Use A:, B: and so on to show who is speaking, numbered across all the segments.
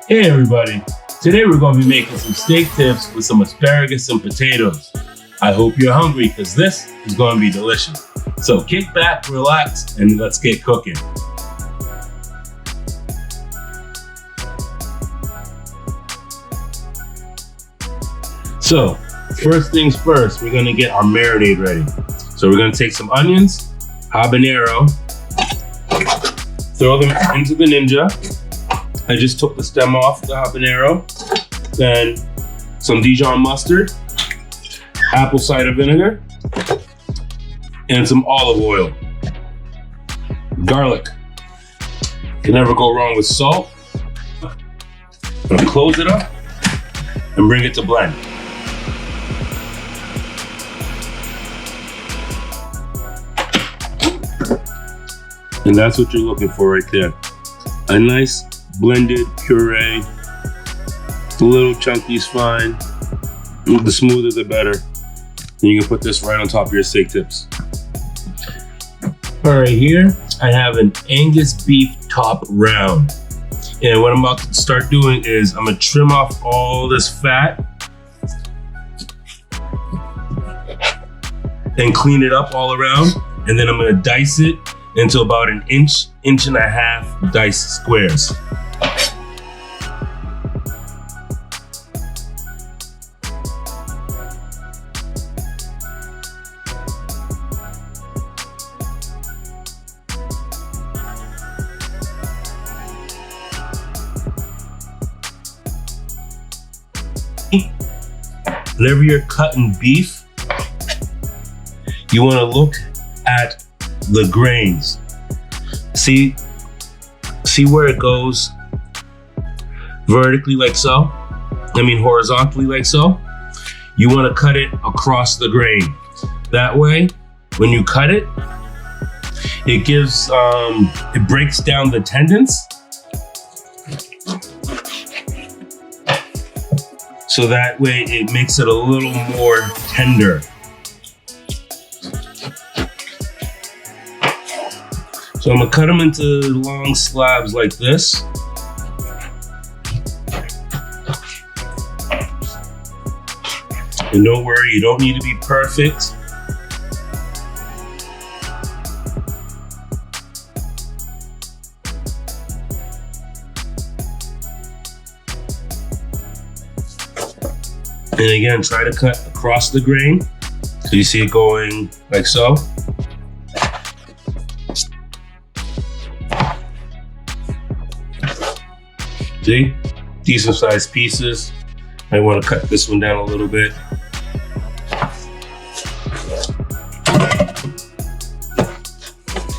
A: Hey everybody, today we're going to be making some steak tips with some asparagus and potatoes. I hope you're hungry because this is going to be delicious. So kick back, relax, and let's get cooking. So first things first, we're going to get our marinade ready. So we're going to take some onions, habanero, throw them into the Ninja. I just took the stem off the habanero, then some Dijon mustard, apple cider vinegar, and some olive oil. Garlic. Can never go wrong with salt. I'm gonna close it up and bring it to blend. And that's what you're looking for right there. A nice blended puree. A little chunky is fine. The smoother the better. And you can put this right on top of your steak tips. All right, here I have an Angus beef top round. And what I'm about to start doing is I'm gonna trim off all this fat and clean it up all around. And then I'm gonna dice it into about an inch and a half diced squares. Whenever you're cutting beef, you want to look at the grains. See where it goes vertically like so? Horizontally like so? You want to cut it across the grain. That way, when you cut it, it gives, it breaks down the tendons. So that way it makes it a little more tender. So I'm gonna cut them into long slabs like this. And don't worry, you don't need to be perfect. And again, try to cut across the grain. So you see it going like so. See? Decent sized pieces. I want to cut this one down a little bit.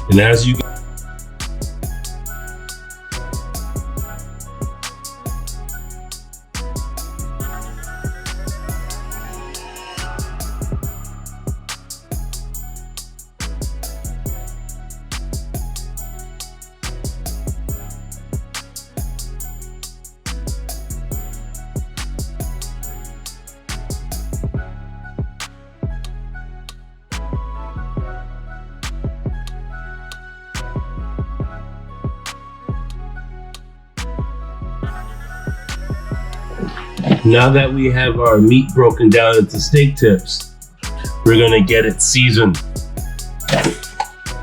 A: And as you go, now that we have our meat broken down into steak tips, we're gonna get it seasoned.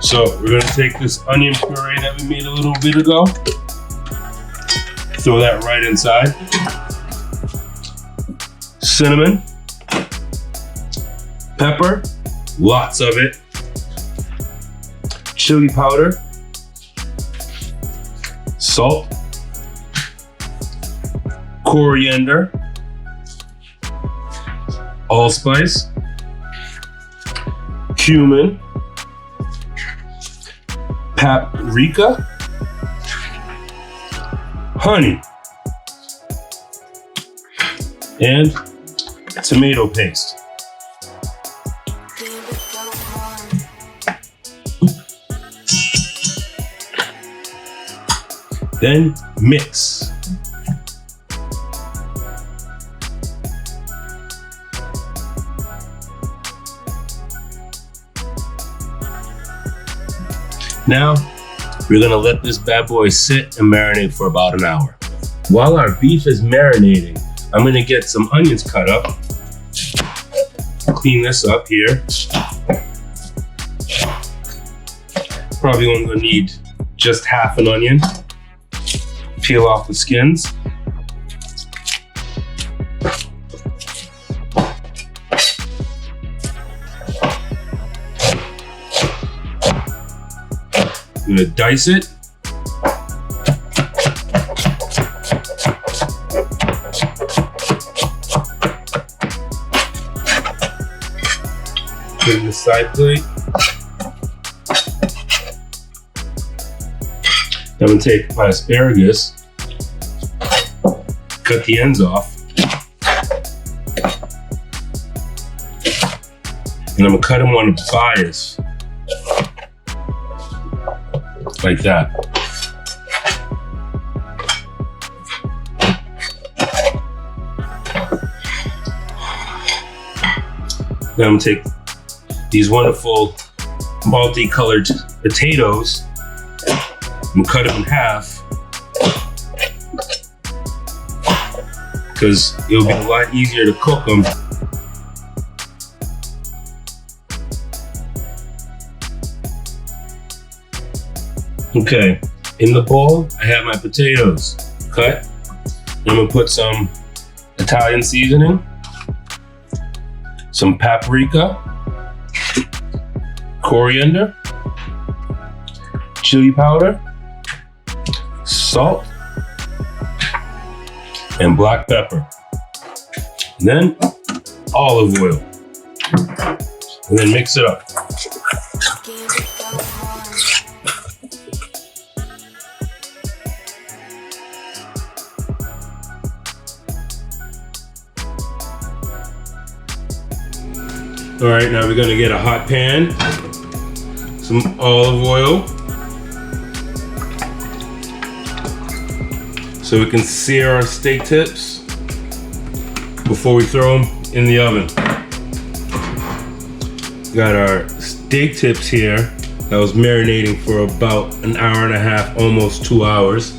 A: So we're gonna take this onion puree that we made a little bit ago, throw that right inside. Cinnamon, pepper, lots of it, chili powder, salt, coriander, allspice, cumin, paprika, honey, and tomato paste. Then mix. Now, we're gonna let this bad boy sit and marinate for about an hour. While our beef is marinating, I'm gonna get some onions cut up. Clean this up here. Probably only gonna need just half an onion. Peel off the skins. I'm gonna dice it. Put it in the side plate. I'm gonna take my asparagus, cut the ends off, and I'm gonna cut them on a bias, like that. Now I'm gonna take these wonderful multicolored potatoes. I'm gonna cut them in half because it'll be a lot easier to cook them. Okay, in the bowl, I have my potatoes cut. I'm gonna put some Italian seasoning, some paprika, coriander, chili powder, salt, and black pepper. And then olive oil. And then mix it up. All right, now we're gonna get a hot pan, some olive oil, so we can sear our steak tips before we throw them in the oven. Got our steak tips here that was marinating for about an hour and a half, almost 2 hours.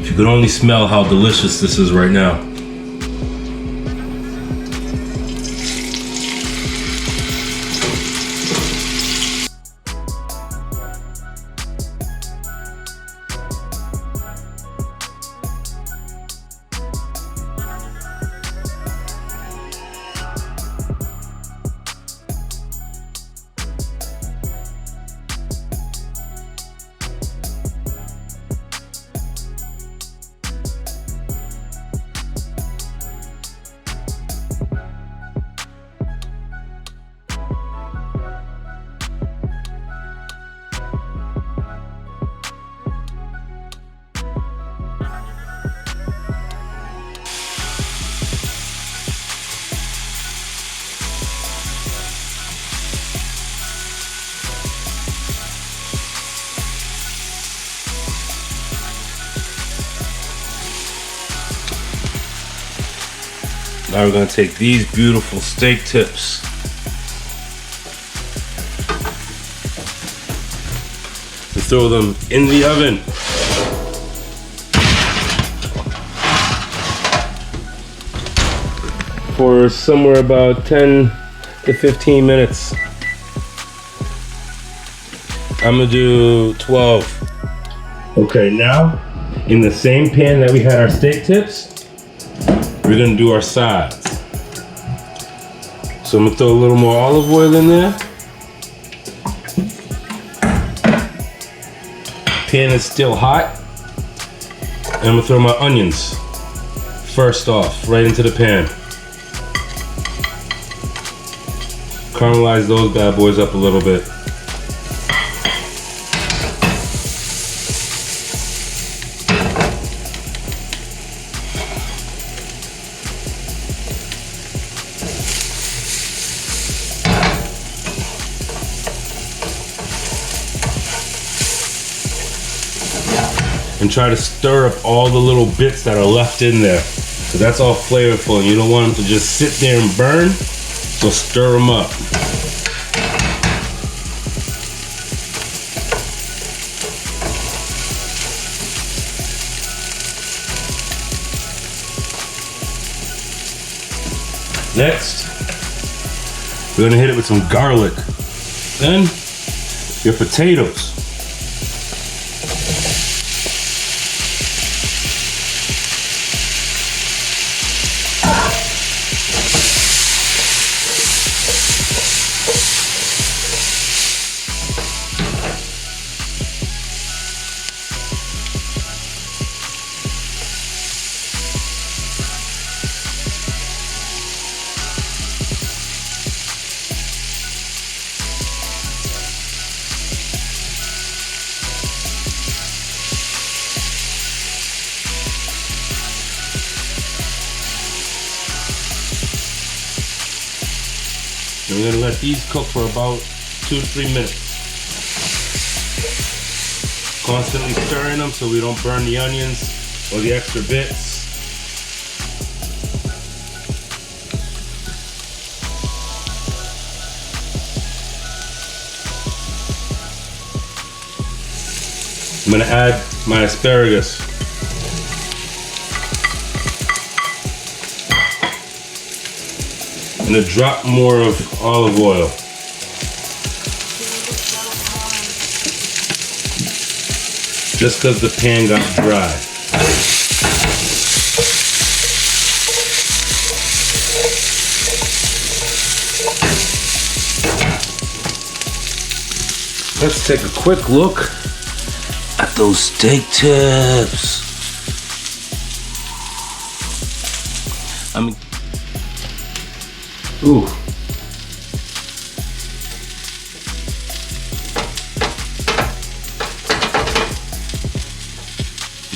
A: You can only smell how delicious this is right now. Now we're going to take these beautiful steak tips and throw them in the oven. For somewhere about 10 to 15 minutes. I'm gonna do 12. Okay, now in the same pan that we had our steak tips, we're gonna do our sides. So I'm gonna throw a little more olive oil in there. Pan is still hot. And I'm gonna throw my onions first off, right into the pan. Caramelize those bad boys up a little bit. And try to stir up all the little bits that are left in there, because that's all flavorful and you don't want them to just sit there and burn, so stir them up. Next, we're gonna hit it with some garlic. Then, your potatoes. And we're gonna let these cook for about 2 to 3 minutes. Constantly stirring them so we don't burn the onions or the extra bits. I'm gonna add my asparagus. And a drop more of olive oil. Just because the pan got dry. Let's take a quick look at those steak tips. Ooh.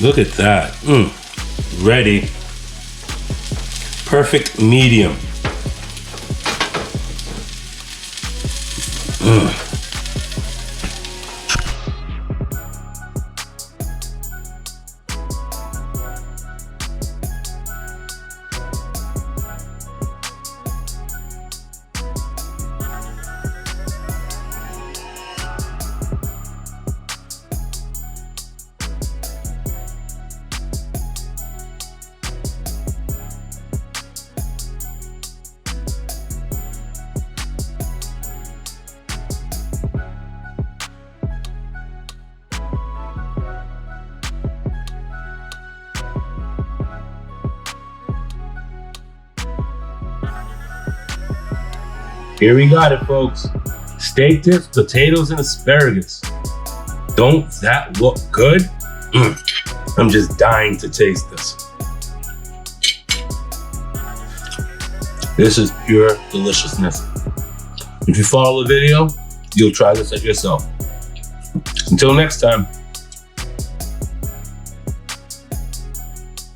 A: Look at that. Ready. Perfect medium. Here we got it, folks. Steak tips, potatoes, and asparagus. Don't that look good? I'm just dying to taste this. This is pure deliciousness. If you follow the video, you'll try this at yourself. Until next time.